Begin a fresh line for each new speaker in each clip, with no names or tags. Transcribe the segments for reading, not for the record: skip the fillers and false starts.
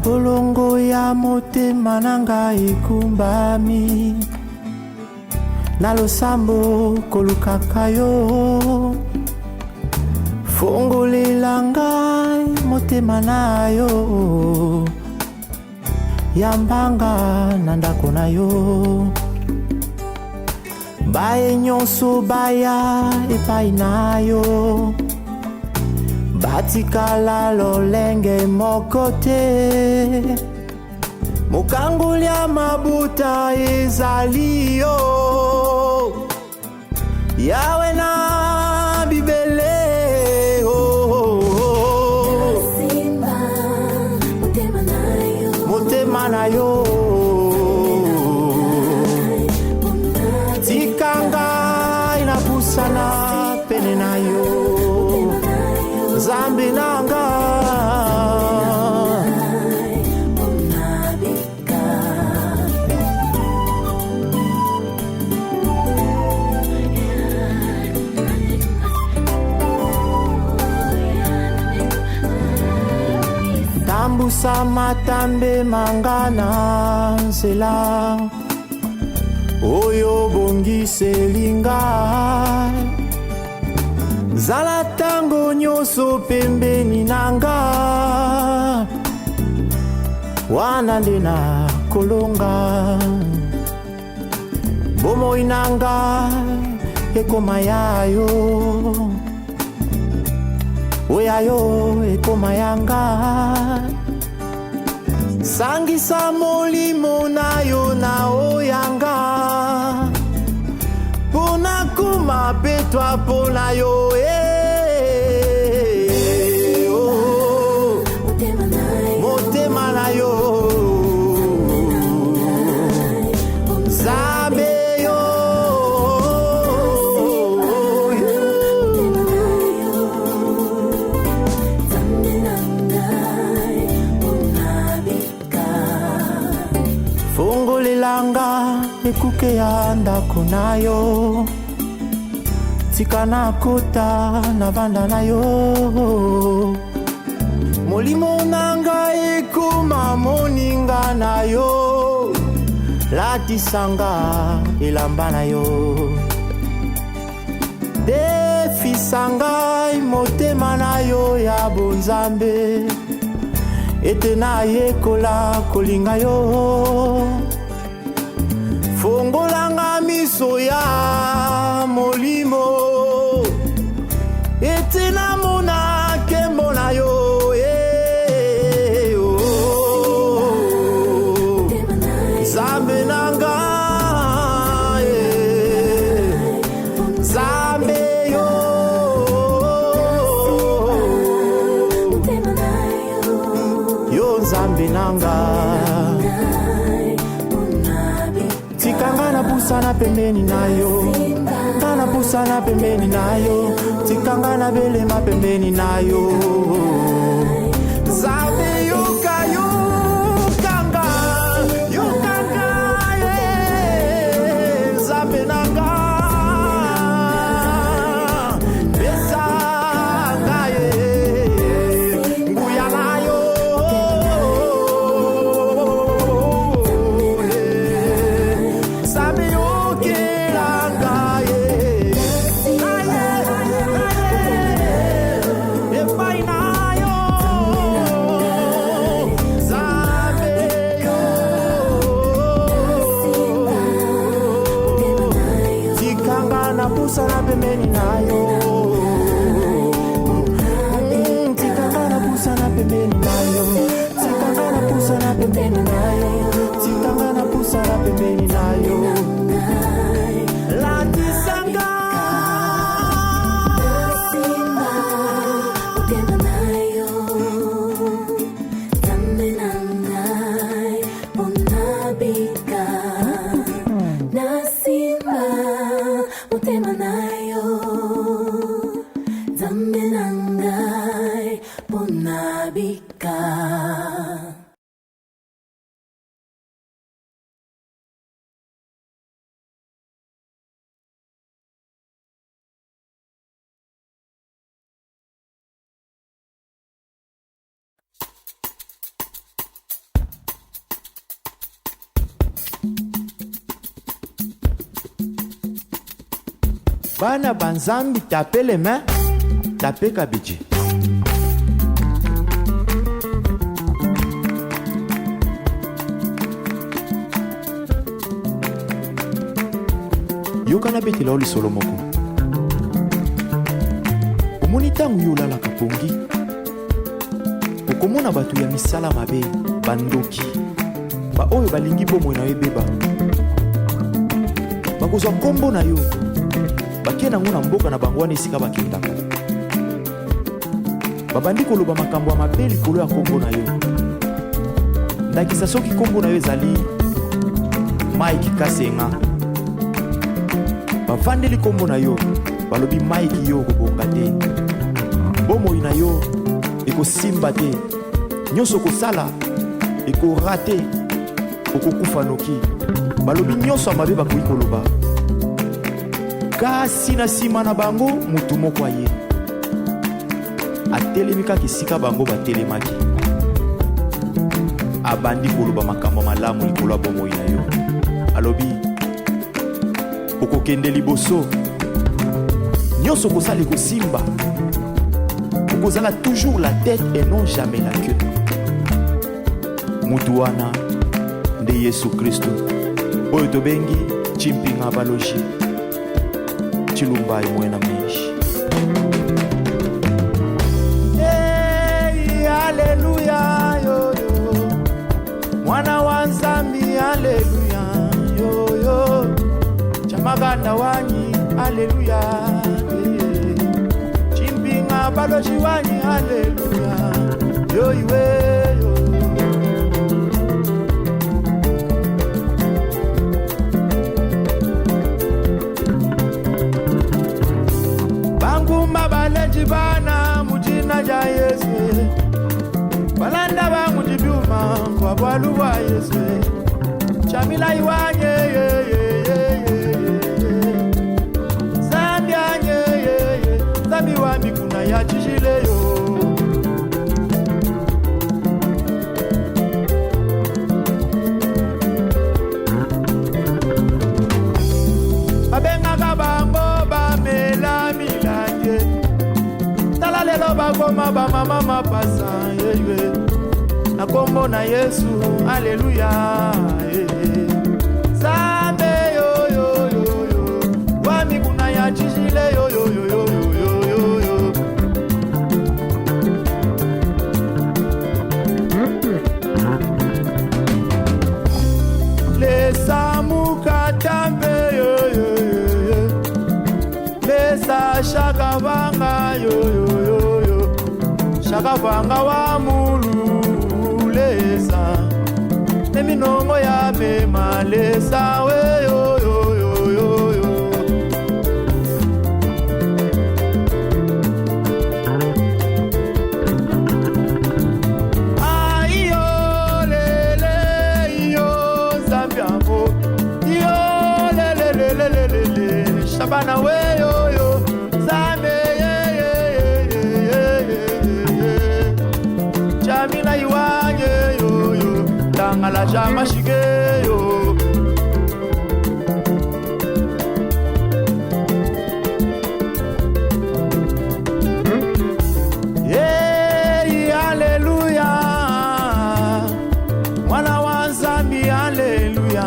bolongo ya motema nanga ekumbami na losambo kolukaka yo. Fungulela ngai motema na yo, yambanga na ndako na yo. Bae nyonso baya epai na yo, batikala lolenge moko te. Mokangoli ya mabuta ezali yo, Yawe na bibele. Motema na yo, tikanga inapusana pene na yo, Zambi nanga. Tambusa matambe mangana nzela, oyo bongiseli ngai. Zala tango nyonso pembeni nanga, wana nde na kolonga. Bomoi nanga ekoma yayo, oyayo ekoma yanga. Sangisa molimo na yo na oyanga, pona kuma petwa pona yo. Motema na yo, Zambe yo. Fungulilanga ekuke ya ndako na yo, tika na kota na vanda na yo. Molimo nanga ekoma moninga na yo, latisanga elamba na yo. Defisanga motema na yo ya bonzambe, ete na yekola kolinga yo. Fongolanga miso ya molimo, ete na mona kembo na yo. Zambe nanga, Zambe yo. Yo Zambe nanga, tikanga na pusana pembeni nayo, kana pusana pembeni nayo, tikanga na belema pembeni nayo. Zambe yo kayo kanga, yo kanga ye. Zambe nanga, besa ngaye, nguya nayo. Zambe yo kelanga ye, epai nayo. Zambe yo, tikanga na pusa na pembeni nayo, tikanga na pusa na pembeni nayo, tikanga na pusa na pembeni nayo, tikanga na pusa na pembeni nayo. Latisanga
Motema nayo, Zambe nangai, ponabika.
Bana banzambi tapez les mains, tapez Kabidji. Yokana betela oli solo moko. Omoni ntango yo olalaka pongi, okomona bato ya misala mabe, bandoki, baoyo balingi bomoi na yo ebeba. Bakozwa nkombo na yo, bakie nango na mboka na bango wana esika bakendaka. Babandi koloba makambo ya mabe likolo ya nkombo na yo. Ndakisa soki nkombo na yo ezali Mike Kasenga, bavandeli nkombo na yo balobi Mike yo kobonga te, bomoi na yo ekosimba te, nyonso kosala ekora te, okokufa noki. Balobi nyonso ya mabe bakoki koloba. Kasi na nsima na bango mutu moko aye atelemi kaka esika bango batelemaki, abandi koloba makambo malamu likolo ya bomoi na yo. Alobi okokende liboso, nyonso kosala ekosimba, okozala toujours la tête et non jamais la queue. Mutu wana nde Yesu Kristo oyo tobengi Chimpinga Baloshi Chilumba Mwena Meshi. Hey, haleluya yo yo, mwana wa Nzambi, haleluya yo yo, chamaganda wanyi, haleluya, Chimpinga Baloshi wanyi, haleluya yo iwe yo. Banguma balenji bana mujina ja Yesu, balanda bangu jibyuma kwa bwalu wa Yesu, chamila iwanye Zambi anye Zambi wami kuna ya chijile yo. Babenga kabango bamela milanje, tala lelo bakoma bamama mapasa yewe, na kombo na Yesu, haleluya. Zambe yo yo yo yo, wami kuna ya chijile yo yo yo yo yo yo yo. Lesa mukatambe yo yo yo, lesa shakabanga yo yo yo yo, shakabanga wa mulu lesa, neminongo ya mema lesa we yo yo yo yo yo. Shabana we yo yo, Zambe Jamila iwanye yo yo, Dangala jama shige yo. Hey, haleluya, mwana wa Nzambi, haleluya.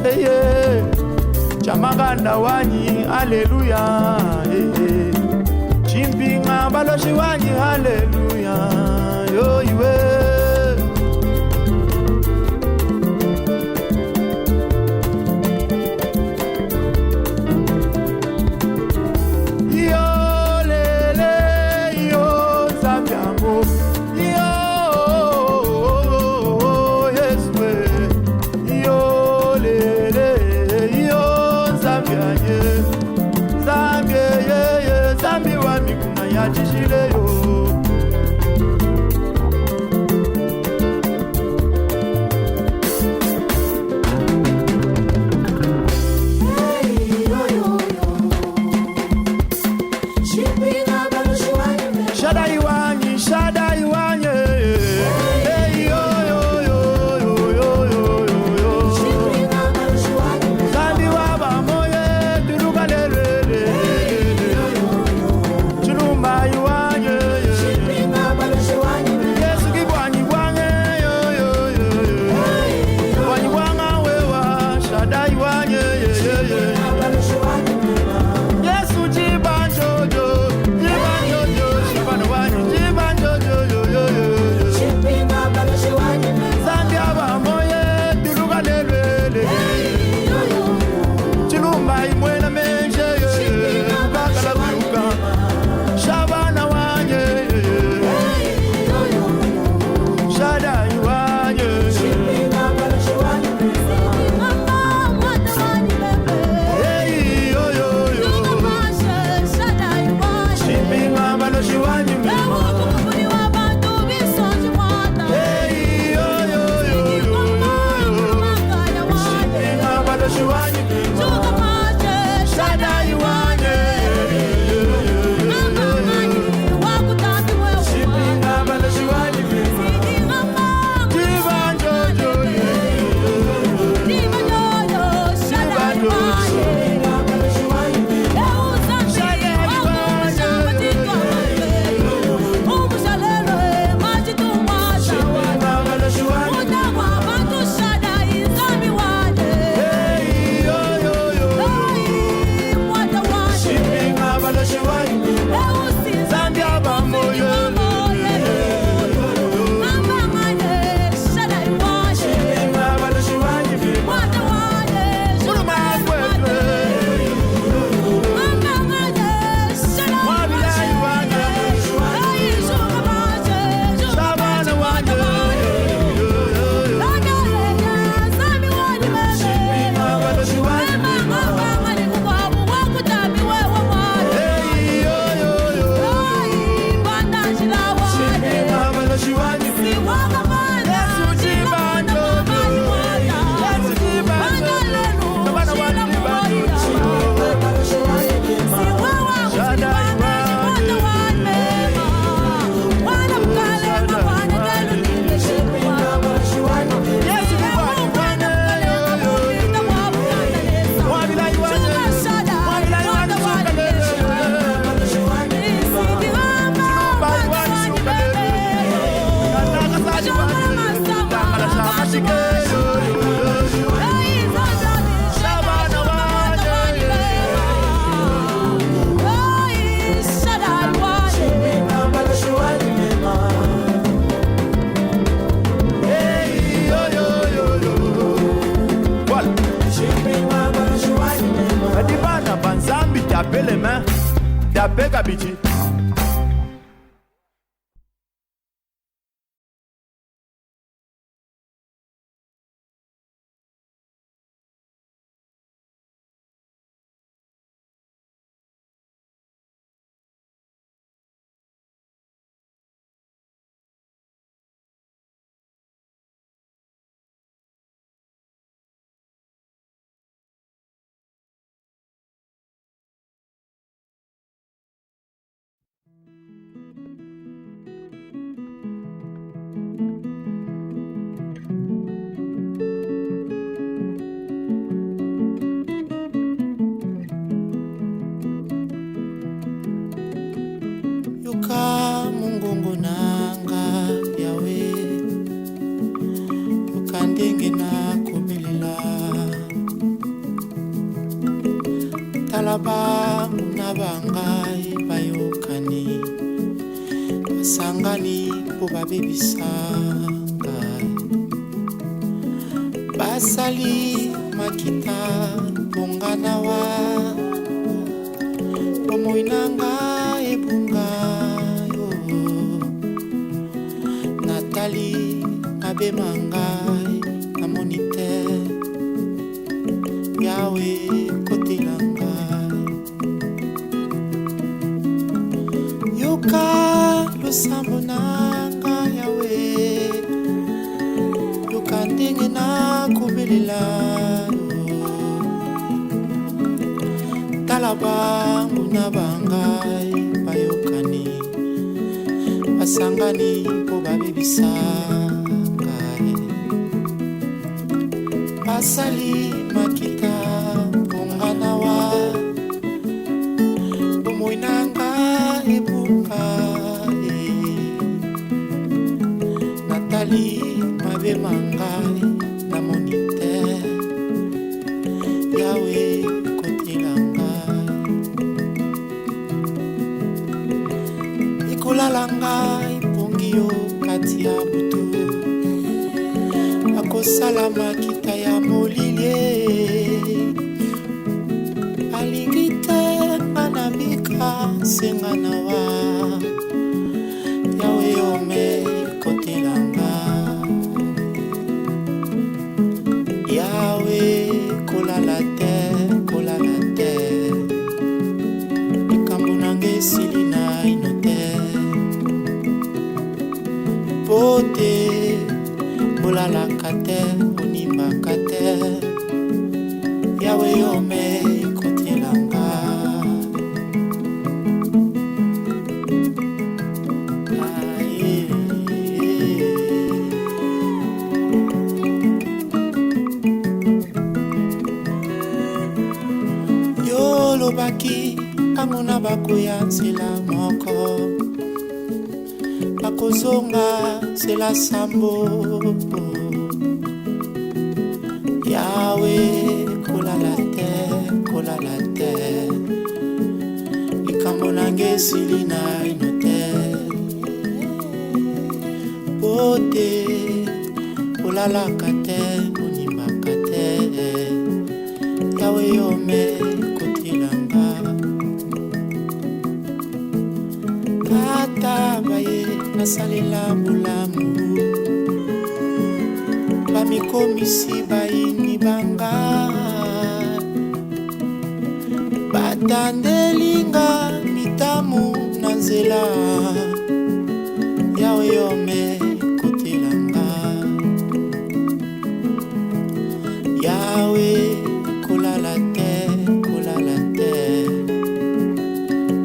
Hey, hey. Chamaganda wanyi, haleluya. Chimpinga Baloshi wanyi, haleluya. Yo iwe. Yo lele yo Zambiango, yo Yeswe, yo lele yo Zambi Zambi wa mikuna ya chishile yo. Taper les mains, taper Kabiti.
Mungu nanga yawe ukandenge na kubilila talaba munabangai bayokani basangani po babebisanga basali makita bonganawa pomoinanga ebunga Nathalie abe mangai na moniteur yawe kote langai yoka losambo nanga yawe yoka ndenge na kobelela talaba nguna bangai bayokani basangani po babebisanga basali makita bonganawa bomoinanga ebunga Nathalie mabe mangai na moniteur yawe kotelanga ikolalanga ipongio kati ya butu akosala makita ya molilie alingi te anamika senga nawa yawe ome kotelanga yawe kolala te likambo nange esili na ino te pote olalaka te onimbaka te yawe yome kotelanga yolobaki amona bakoya nzela moko bakozonga nzela sambo yawe kolala te likambo nange esili na ino te pote olalaka te onimbaka te yawe yome kotelanga kata baye nasalela bolamu bamikomisi bayini banga batandelinga mitamu na nzela yawe yome kotelanga yawe kolala te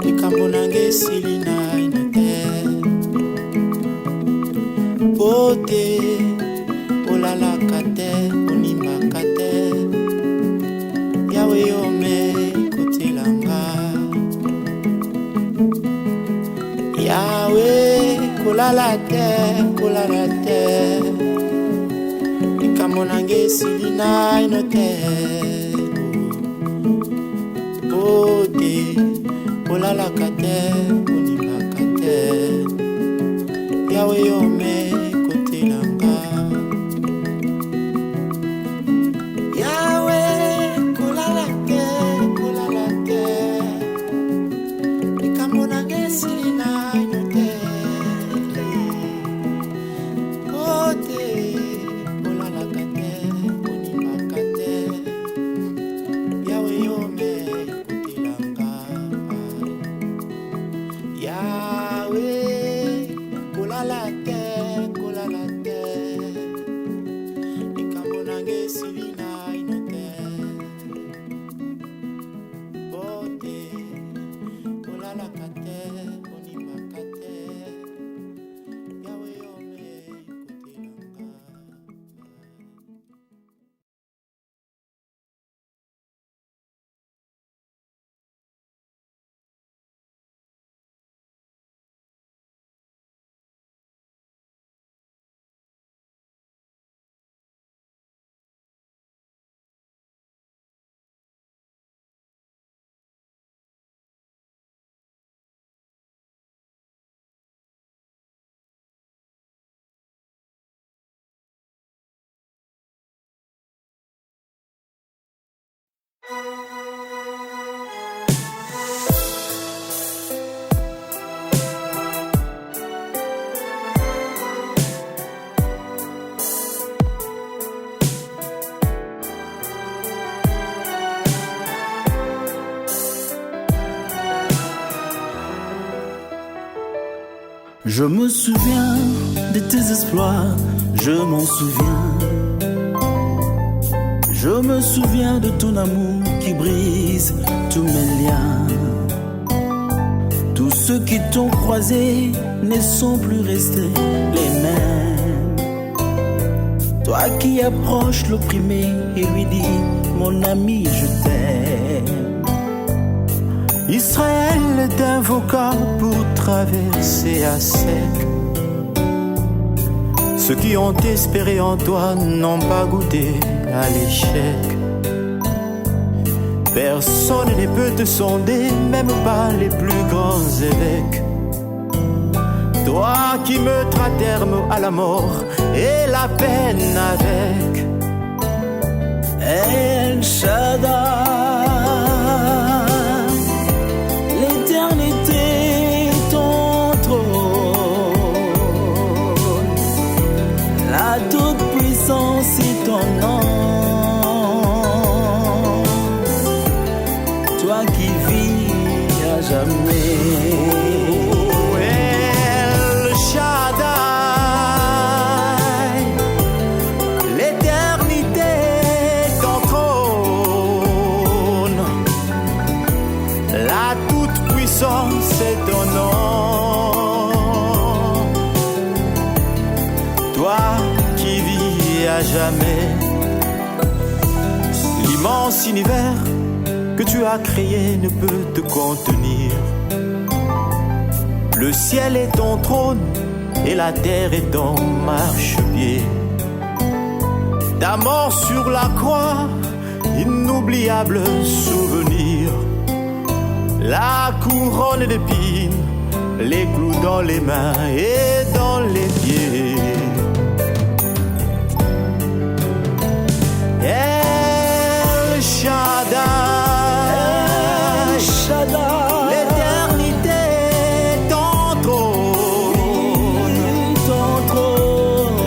likambo nange esili na ino te pote olalaka te onimbaka te yawe yome kotelanga yawe kolala te likambo nanga esili naino te o te olalaka te onimaka te yawe yome kotelanga yawe kolala te likambo nanga esili naino te o te olalaka te onimaka te yawe yome kotelanga yawe kolala te likambo nanga esili naino te o te olalaka te onimaka te yawe yome kotelanga.
Je me souviens de tes exploits, je m'en souviens. Je me souviens de ton amour qui brise tous mes liens. Tous ceux qui t'ont croisé ne sont plus restés les mêmes. Toi qui approches l'opprimé et lui dis, mon ami, je t'aime.
Israël t'invoqua pour traverser à sec. Ceux qui ont espéré en toi n'ont pas goûté à l'échec. Personne ne peut te sonder, même pas les plus grands évêques. Toi qui mettras terme à la mort et la peine avec.
El Shaddai, l'éternité ton trône, la toute-puissance est ton nom. Toi qui vis à jamais.
El Shaddai, l'éternité ton trône, la toute-puissance est ton nom. Toi qui vis à jamais, l'immense univers que tu as créé ne peut te contenir. Le ciel est ton trône et la terre est ton marchepied. Ta mort sur la croix, inoubliable souvenir. La couronne d'épines, les clous dans les mains et dans les pieds. El Shaddai, l'éternité ton trône,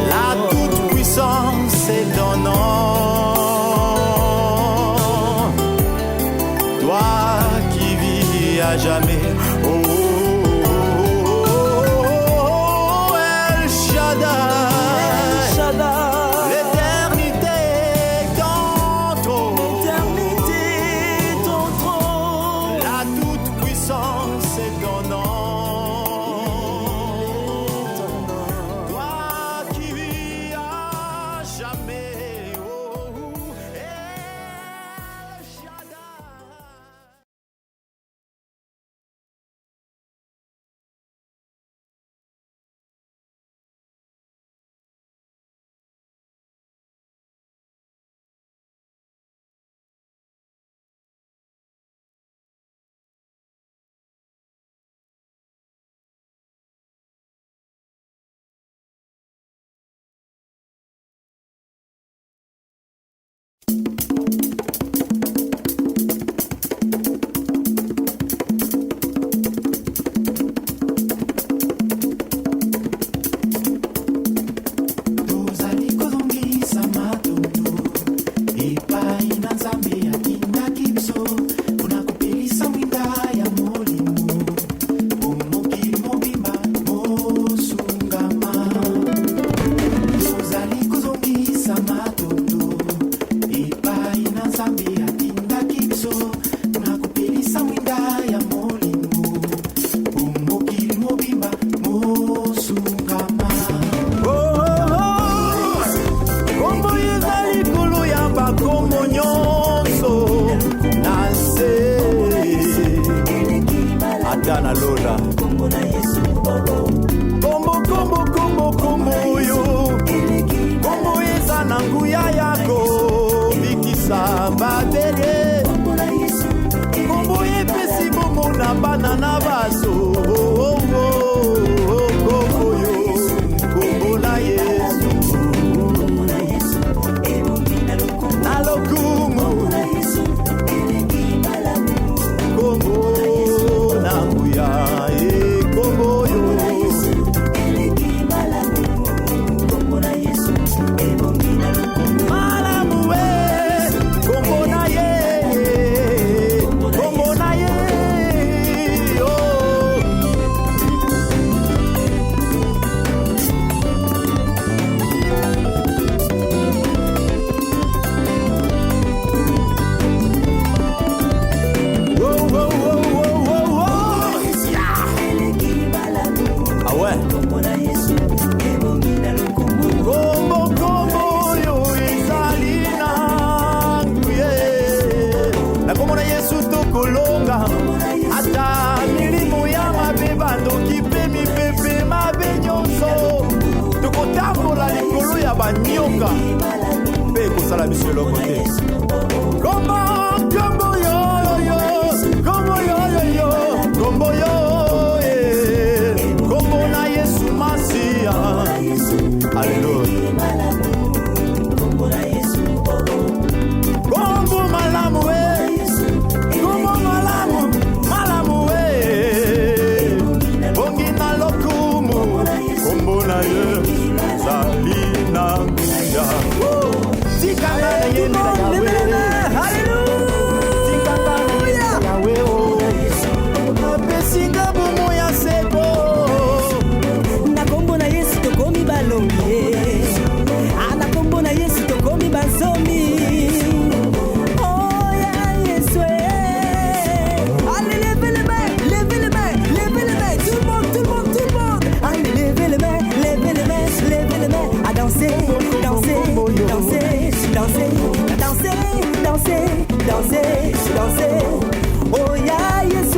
la toute-puissance est ton nom. Toi qui vis à jamais, oh, El Shaddai, l'éternité ton trône, la toute-puissance est ton nom. Toi qui vis à jamais. eza likolo ya bakombo nyonso na se ata na lola kombo oyo kombo eza na nguya yako bikisa babele kombo epesi bomo na bana na baso kombo yo kombo na Yesu na lokumu kombo na nguya kombo yo banyoka pe kosala biso eloko te kombo yo kombo yo kombo yo kombo na Yesu Masia alleluya kombo malamu kombo malamu bongi na lokumu kombo na Yesu Zalina Nguya Tikana na yemi na Yahweh Hallelujah Tikana na yemi na Yahweh Apesinga bumo ya sebo
na kombo na Yesu tokomi balongi na kombo na Yesu tokomi bazomi oh ya Yesu allez levez les mains tout le monde allez levez les mains à danser oh ya Yesu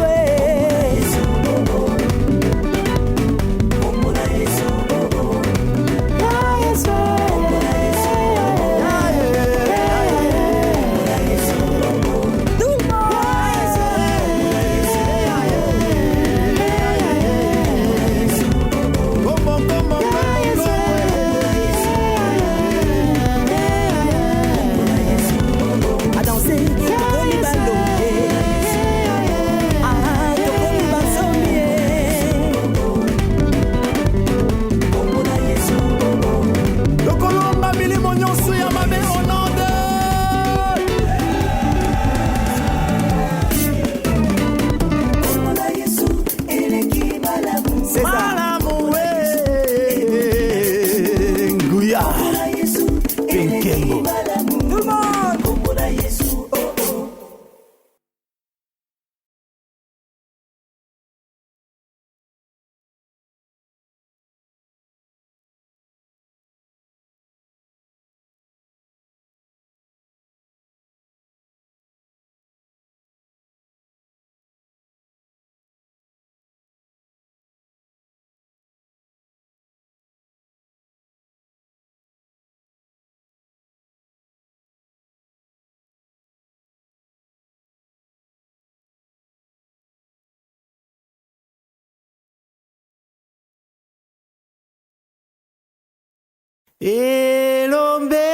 Elombe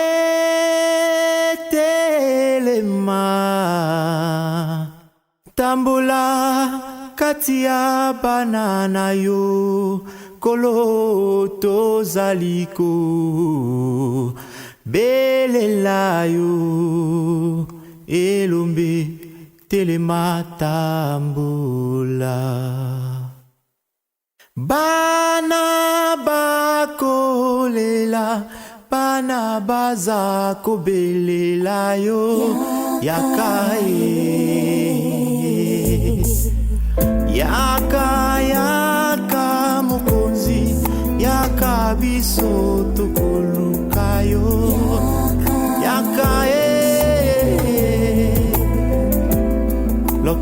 telema tambula kati ya bana na yo kolo tozaliko belela yo elombe telema tambula bana bakolela bana baza kobelela yo yaka mokonzi yaka biso tokoluka yo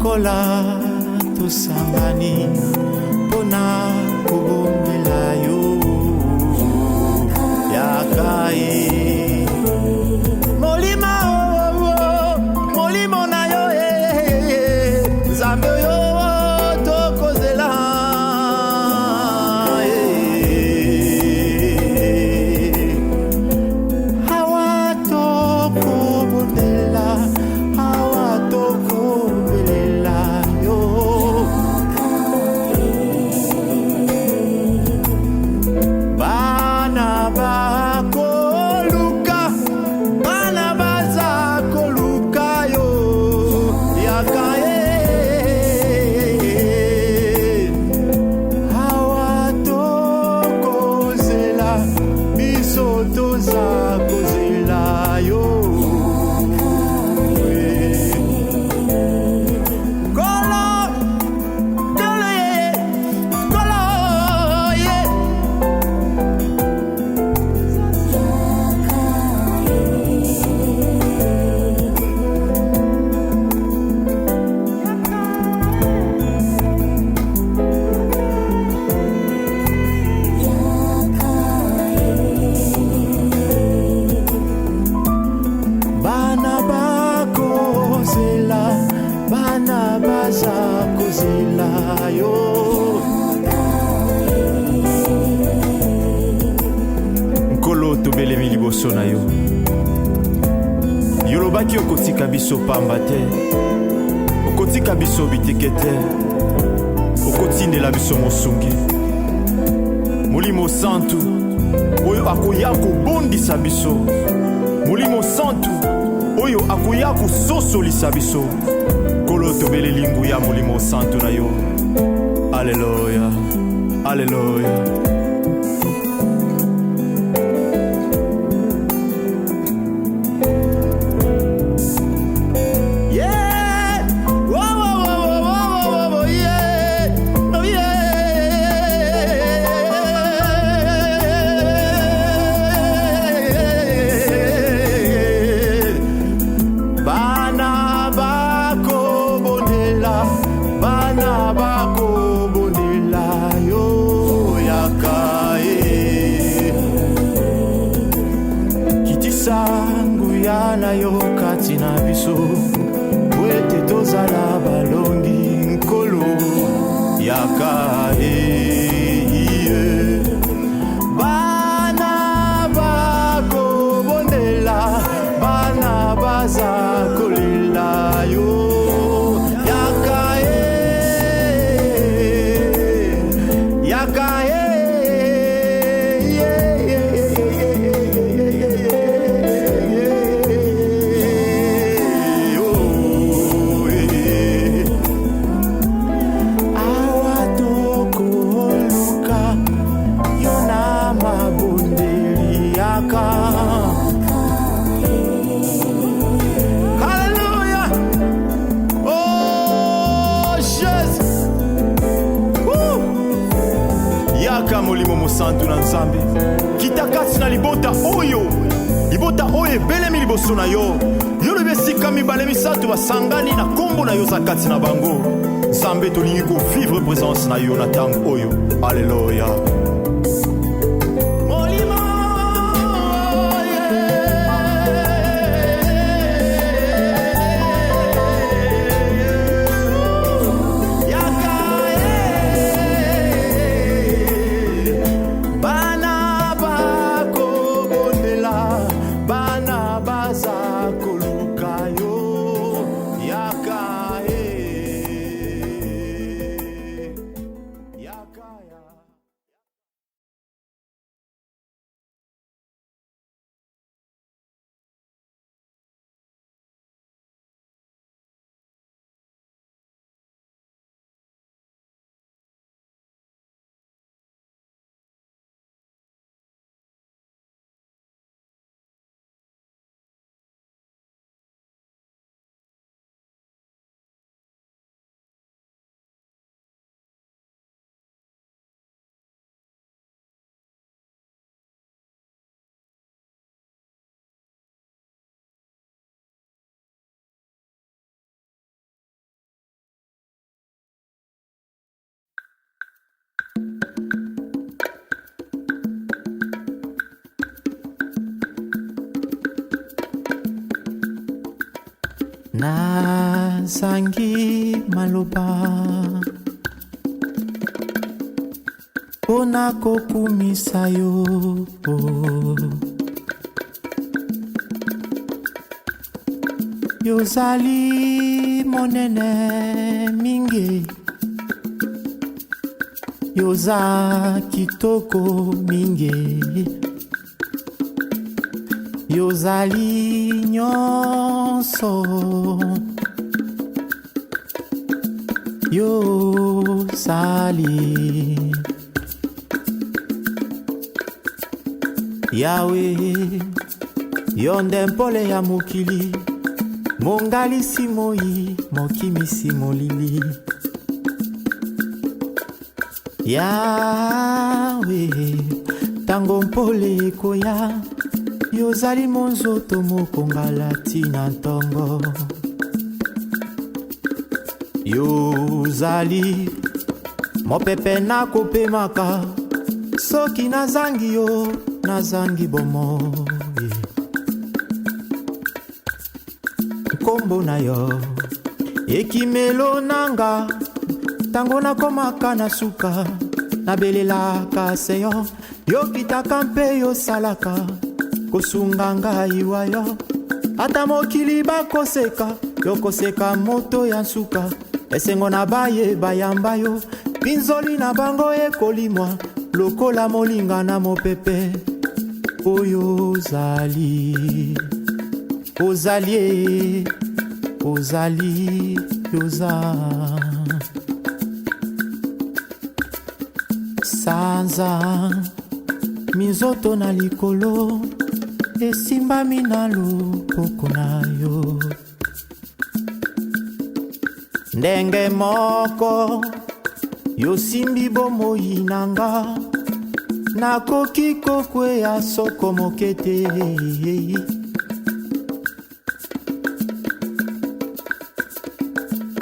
lokola tosangani mpona kobombela yo yakai molimo molimo na yo nzambe yo tokozela hawa tokobondela hawa tokobelela yo bana bakoluka bana baza koluka yo yakaye hawa tokozela biso toza kozela yo kolo kolo ye kolo ye bana bakozela bana baza kozela yo nkolo tobelemi liboso na yo yolobaki okotika biso pamba te okotika biso bitike te okotindela biso mosungi molimo santu oyo akoya kobondisa biso molimo santu oyo akoya kososolisa biso kolo tobeleli nguya molimo santu na yo aleluya aleluya yeah wo wo wo wo wo wo yeah no yeah bana bakobondela bana bakobondela yo yakaye kitisa nguya na yo kati na biso wete tozala balongi nkolo yakaye bana bakobondela bana baza kolela yo yakaye yakaye awa tokoluka yo na mabondeli yaka Hallelujah. Oh, Jesus. Woo. Yaka molimo mosantu na nzambe kita kati na libota oyo ebelemi liboso na yo yolobi esika mibale misato basangani na kombo na yo za kati na bango nzambe tolingi kovivre présence na yo na ntango oyo aleluya
nazangi maloba mpona kokumisa yo yozali monene mingi yoza kitoko mingi yozali nyonso yozali Yawe yo nde mpole ya mokili mongalisi moi mokimisi molili Yawe tango mpole ekoya yozali monzoto mokongala tina ntongo yozali mopepe nakopemaka soki nazangi yo nazangi bomoi nkombo na yo ekimelo nanga tango nakomaka na suka nabelelaka se yo yokitaka mpe yosalaka kosunga ngai wa yo ata mokili bakoseka yokoseka moto ya nsuka esengo na baye bayamba yo pinzoli na bango ekolimwa lokola molinga na mopepe oyo ozali ozali ozali yoza sanza minzoto na likolo esimbami na loboko na yo ndenge moko yosimbi bomoi nanga nakoki kokwea soko mokete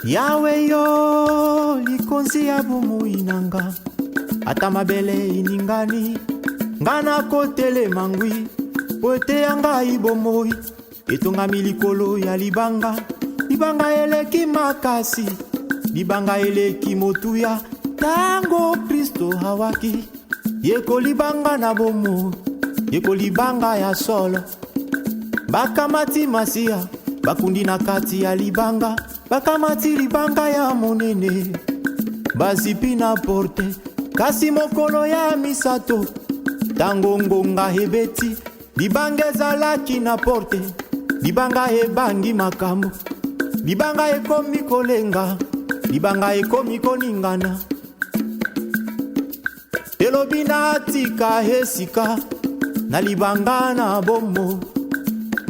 Yawe yo likonzi ya bomoi nanga ata mabele iningani ngana kotele mangwi poete ya ngai bomoi etongami likolo ya libanga libanga eleki makasi libanga eleki motuya tango Kristo hawaki yeko libanga na bomo yeko libanga ya solo bakamati masia bakundi na kati ya libanga bakamati libanga ya monene bazipi na porte kasi mokolo ya misato tango ngonga hebeti libanga ezalaki na porte libanga ebangi makambo libanga ekomi kolenga libanga ekomi koningana elobi natika esika na libanga na bomo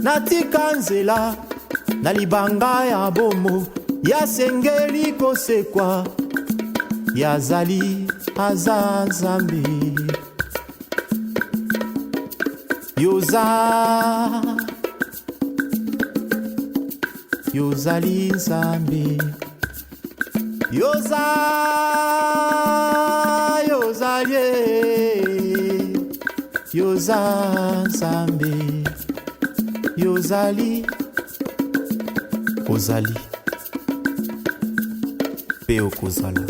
natika nzela na libanga ya bomo yasengeli kosekwa yazali aza nzambe yoza yozali nzambe yoza yozali yoza nzambe yozali ozali pe okozala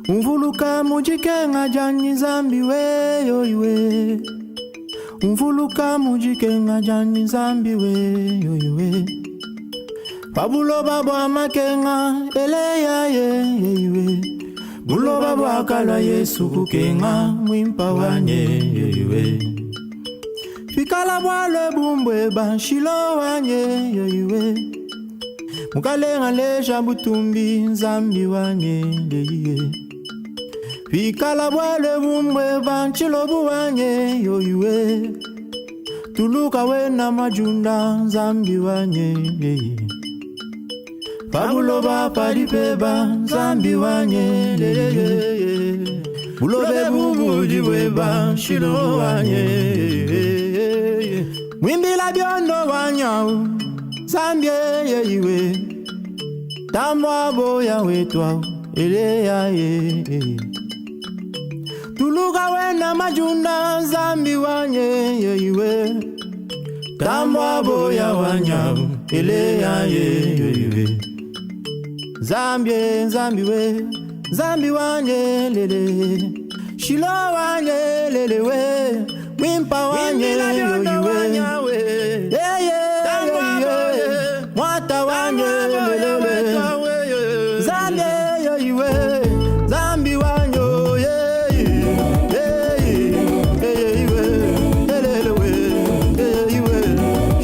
Umvuluka mujikenga jani zambi we yo iwe. Umvuluka mujikenga jani zambi we yo iwe. Pabulo baba makenga eleya ye iwe. Bulo baba kala Yesu kukenga mwimpa wanye ye iwe. Fikala bwale bumbwe banshilo wanye ye iwe. Mukalenga leja butumbi zambi wanye ye iwe. Fikala bwale bumbwe banshilo buwanye yo iwe. Tuluka wena majunda zambi wanye ye iwe. Pabuloba paripeba zambi wanye leye. Bulobe bubuji weba shilo wanye. Mwimbila biondo wanyao zambi yeyiwe. Tamwa boya wetwa eleya ye. Tuluka wena majunda zambi wanye yeyiwe. Tamwa boya wanyao eleya ye. Zambie, Zambi we, Zambi wanye lele, Shilo wanye lele we, Wimpa wanye yoyiwe, Mwata wanye lele, Zambie yoyiwe, Zambi wanyo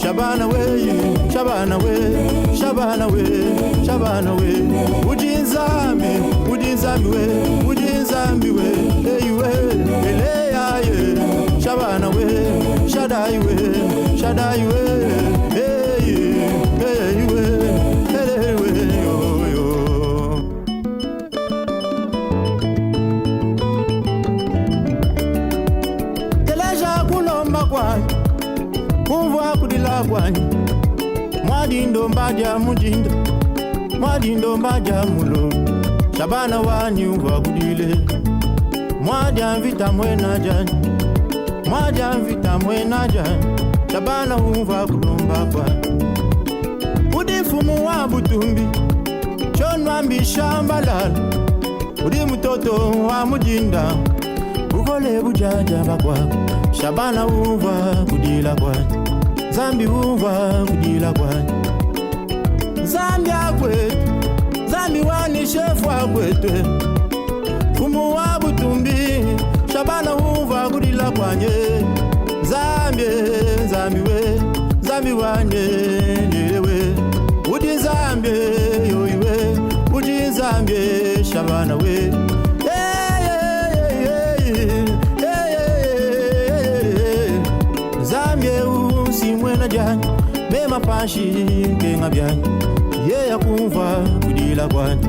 Shabana we, Shabana we, Shabana we, Shabana we. Udinzambi we, hey we, eleya ye. Shabana we, Shaddai we, hey we, yo yo. Teleja kulomba kwani, kumvwa kudila kwani. Mwadindo mbadia mujinda, mwadindo mbadia mulo. Shabana wani uva kudile. Mwadia mvita mwena jani, mwadia mvita mwena jani. Shabana uva kulomba kwani. Udi mfumu wa butumbi, chonwa mbishamba lala. Udi mtoto wa mujinda, ukole bujaja bakwa. Shabana uva kudila kwani, Zambi uva kudila kwani. Zambi akwetu, Zambi wani shefu akwetwe. Fumu wa butumbi, Shabana uva kudila kwanye. Zambi we, Zambi wanye lilewe. Udi Zambi yoiwe, Udi Zambi Shabana we. Zambi usimwena jani, mema panshi kenga byani. Ye ya kumva kudila kwani,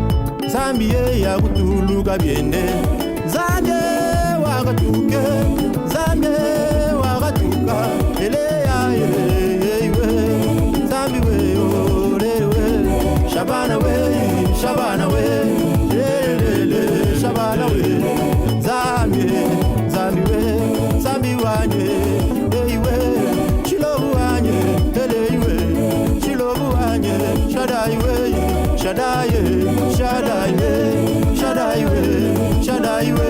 Zambi ye ya kutuluka byende. Zambi wakatuke, Zambi wakatuka, eleya ye we. Zambi we olewe, Shabana we, Shabana we, lele Shabana we. Zambi we, Zambi wanye, hey we, Shilo wanye, ele we, Shilo wanye, Shaddai we, Shaddai we.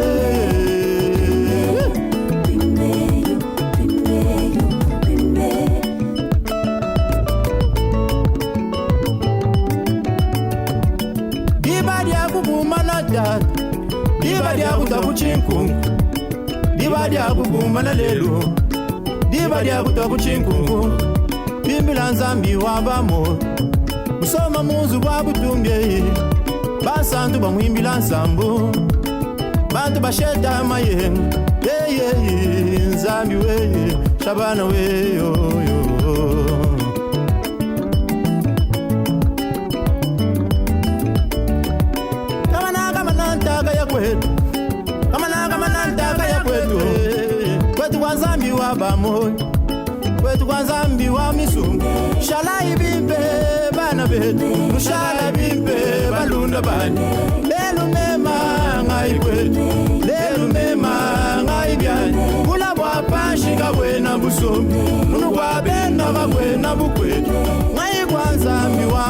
Dibadi akubuma na dad, dibadi akutakuchinku, dibadi akubuma na lelo, dibadi akutakuchinku. Bimbila Nzambi wabamo, musoma muzu wabutumbye. Basantu bamwimbila nsambu, bantu basheta maye. Nzambi we, Shabana we yo yo. Kamana ntaka ya kwetu, kamana ntaka ya kwetu. Kwetu kwa Nzambi wabamo, kwetu kwa Nzambi wa misungu. Shala ibimbe bana betu, mushala bimbe balunda bani. Lelu mema ngai kwetu, lelu mema ngai byani. Kula bwa panshika wena busomi, munu kwa bena wa kwena bukwetu. Ngai kwa Nzambi wa